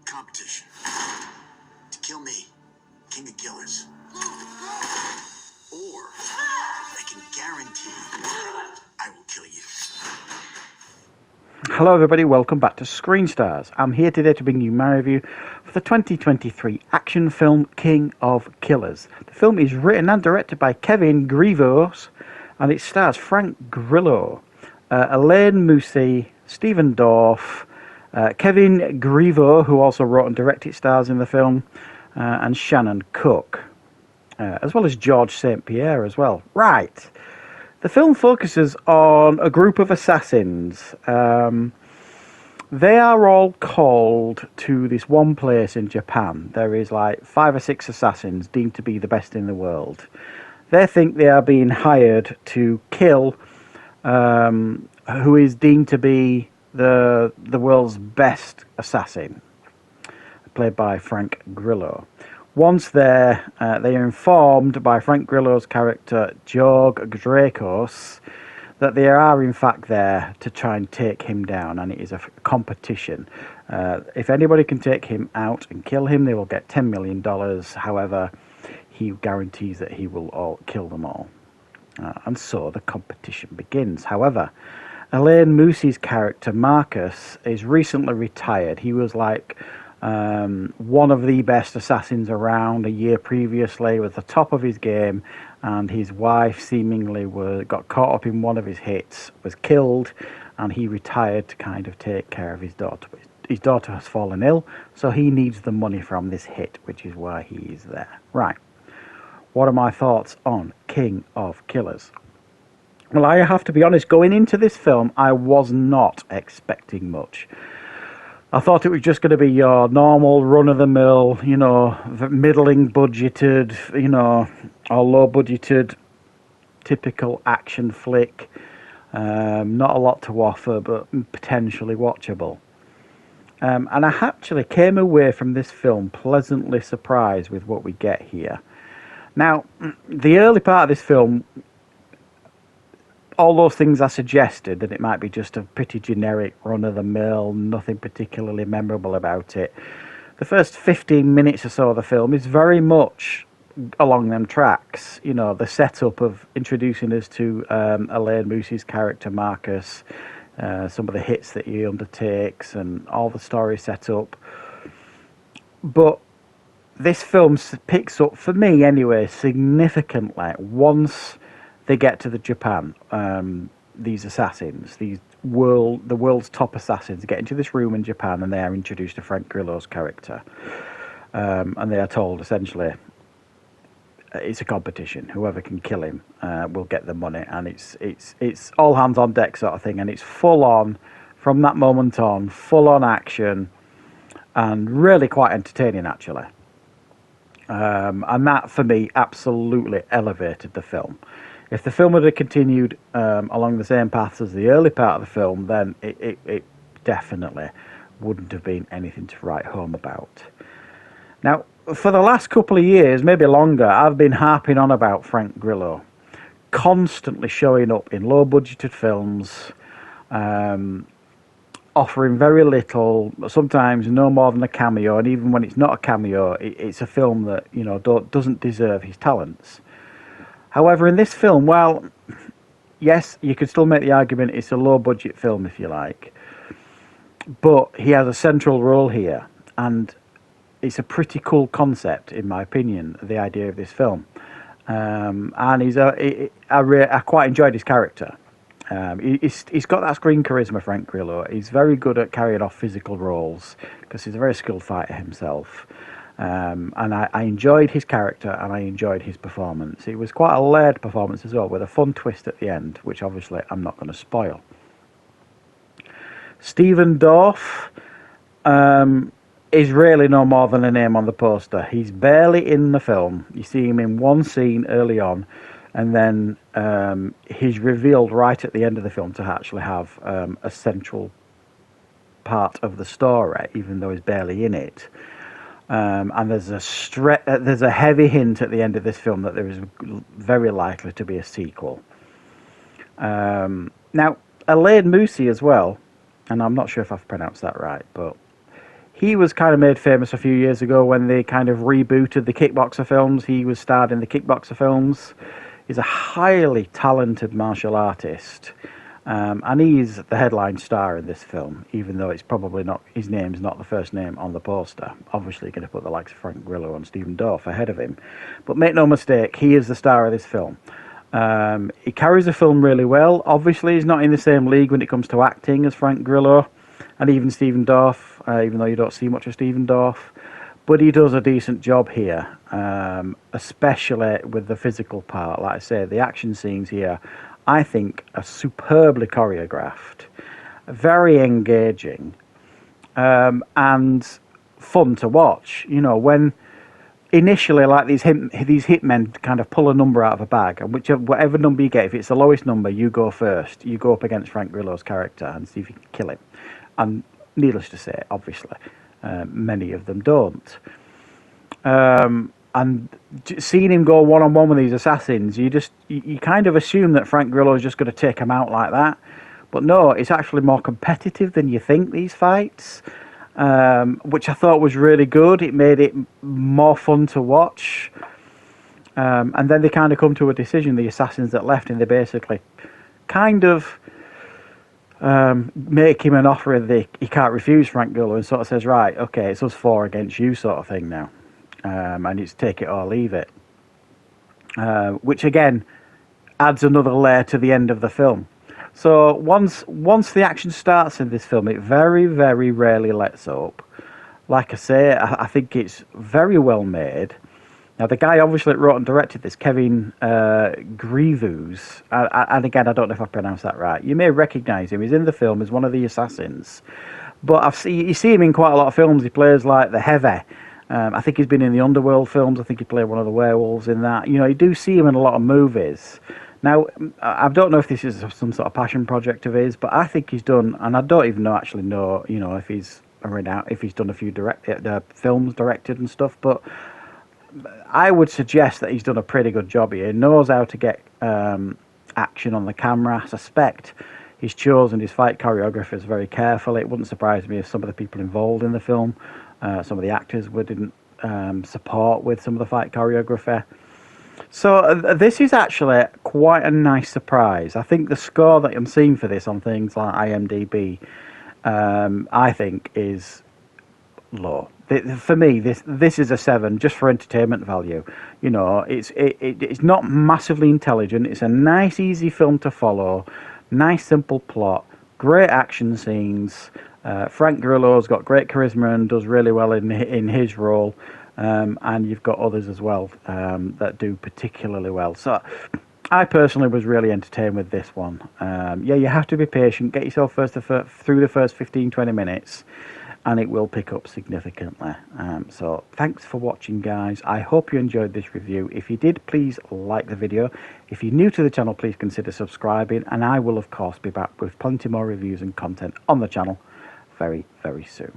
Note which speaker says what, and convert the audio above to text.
Speaker 1: Competition. To kill me, king of killers. Or I can guarantee I will kill you.
Speaker 2: Hello everybody, welcome back to Screenstars. I'm here today to bring you my review for the 2023 action film King of Killers. The film is written and directed by Kevin Grillo and it stars Frank Grillo, Elaine Moussi, Stephen Dorff, Kevin Grillo, who also wrote and directed stars in the film, and Shannon Cook, as well as George St. Pierre as well. Right. The film focuses on a group of assassins. They are all called to this one place in Japan. There is like 5 or 6 assassins deemed to be the best in the world. They think they are being hired to kill who is deemed to be the world's best assassin, played by Frank Grillo. Once there, they are informed by Frank Grillo's character, Jorg Drakos, that they are in fact there to try and take him down, and it is a competition. If anybody can take him out and kill him, they will get $10 million. However, he guarantees that he will all kill them all. And so the competition begins. However, Elaine Moussi's character, Marcus, is recently retired. He was like one of the best assassins around a year previously, was the top of his game, and his wife seemingly got caught up in one of his hits, was killed, and he retired to kind of take care of his daughter. His daughter has fallen ill, so he needs the money from this hit, which is why he is there. Right. What are my thoughts on King of Killers? Well, I have to be honest, going into this film, I was not expecting much. I thought it was just going to be your normal run-of-the-mill, middling budgeted, or low-budgeted, typical action flick. Not a lot to offer, but potentially watchable. And I actually came away from this film pleasantly surprised with what we get here. Now, the early part of this film, all those things I suggested, that it might be just a pretty generic run-of-the-mill, nothing particularly memorable about it. The first 15 minutes or so of the film is very much along them tracks. The setup of introducing us to Elaine Moussi's character, Marcus, some of the hits that he undertakes, and all the story set up. But this film picks up, for me anyway, significantly once they get to the Japan. These assassins, the world's top assassins, get into this room in Japan, and they are introduced to Frank Grillo's character, and they are told essentially it's a competition. Whoever can kill him will get the money, and it's all hands on deck sort of thing, and it's full on from that moment on, full on action, and really quite entertaining actually. And that for me absolutely elevated the film. If the film had continued along the same path as the early part of the film, then it definitely wouldn't have been anything to write home about. Now, for the last couple of years, maybe longer, I've been harping on about Frank Grillo, constantly showing up in low-budgeted films, offering very little, sometimes no more than a cameo, and even when it's not a cameo, it's a film that doesn't deserve his talents. However, in this film, well, yes, you could still make the argument it's a low-budget film, if you like. But he has a central role here, and it's a pretty cool concept, in my opinion, the idea of this film. And I quite enjoyed his character. He's got that screen charisma, Frank Grillo. He's very good at carrying off physical roles, because he's a very skilled fighter himself. And I enjoyed his character, and I enjoyed his performance. It was quite a layered performance as well, with a fun twist at the end, which obviously I'm not going to spoil. Stephen Dorff is really no more than a name on the poster. He's barely in the film. You see him in one scene early on, and then he's revealed right at the end of the film to actually have a central part of the story, even though he's barely in it. And there's a heavy hint at the end of this film that there is very likely to be a sequel. Now, Elaine Moussi as well, and I'm not sure if I've pronounced that right, but He was kind of made famous a few years ago when they kind of rebooted the Kickboxer films. He was starred in the Kickboxer films. He's a highly talented martial artist. And he's the headline star in this film, even though it's probably not, his name's not the first name on the poster. Obviously, you're going to put the likes of Frank Grillo and Stephen Dorff ahead of him. But make no mistake, he is the star of this film. He carries the film really well. Obviously, he's not in the same league when it comes to acting as Frank Grillo and even Stephen Dorff, even though you don't see much of Stephen Dorff. But he does a decent job here, especially with the physical part. Like I say, the action scenes here, I think, are superbly choreographed, very engaging, and fun to watch. You know, when initially, like these hitmen kind of pull a number out of a bag, and whatever number you get, if it's the lowest number, you go first. You go up against Frank Grillo's character and see if you can kill him. And needless to say, obviously, many of them don't. And seeing him go one-on-one with these assassins, you kind of assume that Frank Grillo is just going to take him out like that. But no, it's actually more competitive than you think, these fights, which I thought was really good. It made it more fun to watch. And then they kind of come to a decision, the assassins that left, and they basically kind of make him an offer that he can't refuse, Frank Grillo, and sort of says, right, okay, it's us 4 against you sort of thing now. And it's take it or leave it, which again adds another layer to the end of the film. So once the action starts in this film, it very, very rarely lets up. Like I say, I think it's very well made. Now, the guy obviously that wrote and directed this, Kevin Grillo, and again, I don't know if I pronounced that right. You may recognise him. He's in the film as one of the assassins. But you see him in quite a lot of films. He plays like the Heavy. I think he's been in the Underworld films. I think he played one of the werewolves in that. You know, you do see him in a lot of movies. Now, I don't know if this is some sort of passion project of his, but I think he's done, and I don't even know, you know, if he's done a few films directed and stuff, but I would suggest that he's done a pretty good job here. He knows how to get action on the camera. I suspect he's chosen his fight choreographers very carefully. It wouldn't surprise me if some of the people involved in the film, some of the actors didn't support with some of the fight choreography. So this is actually quite a nice surprise. I think the score that I'm seeing for this on things like IMDb, I think is low. For me, this is a 7 just for entertainment value. You know, it's not massively intelligent. It's a nice, easy film to follow. Nice, simple plot. Great action scenes. Frank Grillo's got great charisma and does really well in his role. And you've got others as well that do particularly well. So I personally was really entertained with this one. Yeah, you have to be patient. Get yourself through the first 15-20 minutes, and it will pick up significantly. So thanks for watching, guys. I hope you enjoyed this review. If you did, please like the video. If you're new to the channel, please consider subscribing, and I will, of course, be back with plenty more reviews and content on the channel very, very soon.